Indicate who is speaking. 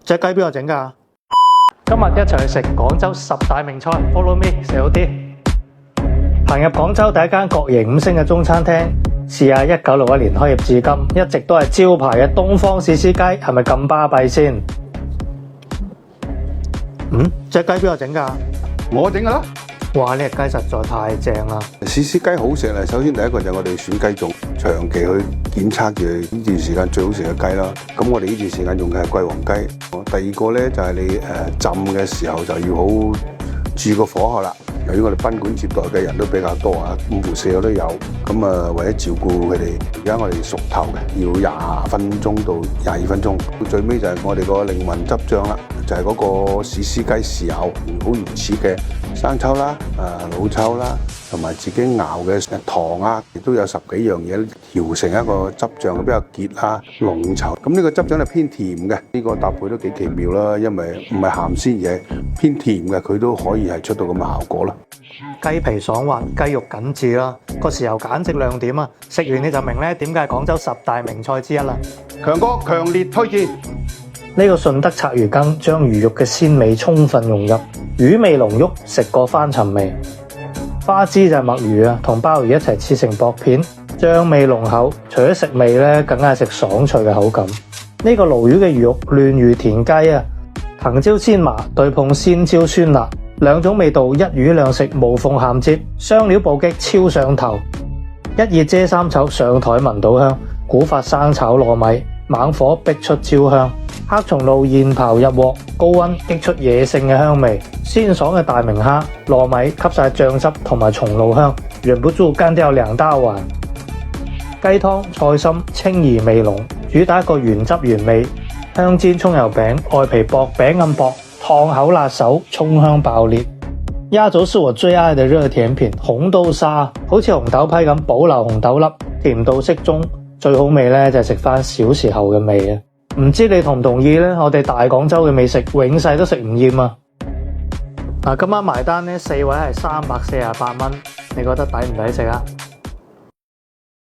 Speaker 1: 隻雞邊個整㗎？今日一齊去食廣州10大名菜 ，Follow me， 食好啲。行入廣州第一間國營5星嘅中餐廳，試下1961年開業至今，一直都係招牌嘅東方士師雞，係咪咁巴閉先？隻雞邊個整㗎？
Speaker 2: 我整㗎啦。
Speaker 1: 哇！呢隻雞實在太正啦！
Speaker 2: 士師雞好食咧，首先第一個就係我哋選雞種，長期去檢測住呢段時間最好食嘅雞啦。咁我哋呢段時間用嘅係桂黃雞。第二個咧就係你浸嘅時候就要好注意個火候啦。由於我哋賓館接待嘅人都比較多啊，5湖4海都有，咁為咗照顧佢哋，而家我哋熟透嘅，要20分鐘到22分鐘。到最尾就係我哋個靈魂汁醬啦，就係嗰個士師雞豉油，好原始嘅生抽啦、老抽啦，同埋自己熬嘅糖啊，亦都有10幾樣嘢調成一個汁醬，比較結啊、濃稠。咁呢個汁醬係偏甜嘅，呢個搭配都幾奇妙啦，因為唔係鹹鮮嘢，偏甜嘅，佢都可以係出到咁嘅效果啦。
Speaker 1: 雞皮爽滑，雞肉緊緻啦，個豉油簡直亮點啊！食完你就明咧點解係廣州10大名菜之一啦。
Speaker 2: 強哥強烈推薦
Speaker 1: 呢個順德拆魚羹，將魚肉嘅鮮味充分融入，魚味濃郁，食過翻尋味。花枝就係墨魚啊，同鮑魚一齊切成薄片，醬味濃厚。除咗食味咧，更加係食爽脆嘅口感。呢個鱸魚嘅魚肉嫩如田雞啊，藤椒鮮麻對碰鮮椒酸辣，兩種味道一魚兩食，無縫銜接，雙料暴擊超上頭。一熱遮三醜，上台聞到香，古法生炒糯米，猛火逼出焦香。黑松露現刨入鑊，高溫激出野性嘅香味，鮮爽嘅大明蝦、糯米吸晒醬汁同埋松露香，忍不住乾掉2大碗。雞湯菜心清怡味濃，主打一個原汁原味。香煎蔥油餅，外皮薄餅咁薄，燙口辣手，蔥香爆裂。鴨棗是我最愛嘅熱甜品，紅豆沙好似紅豆批咁保留紅豆粒，甜度適中，最好味咧就係食翻小時候嘅味啊！唔知你同唔同意呢？我哋大廣州嘅美食永世都食唔厭啊！今晚埋單呢，4位係348蚊，你覺得抵唔抵食啊？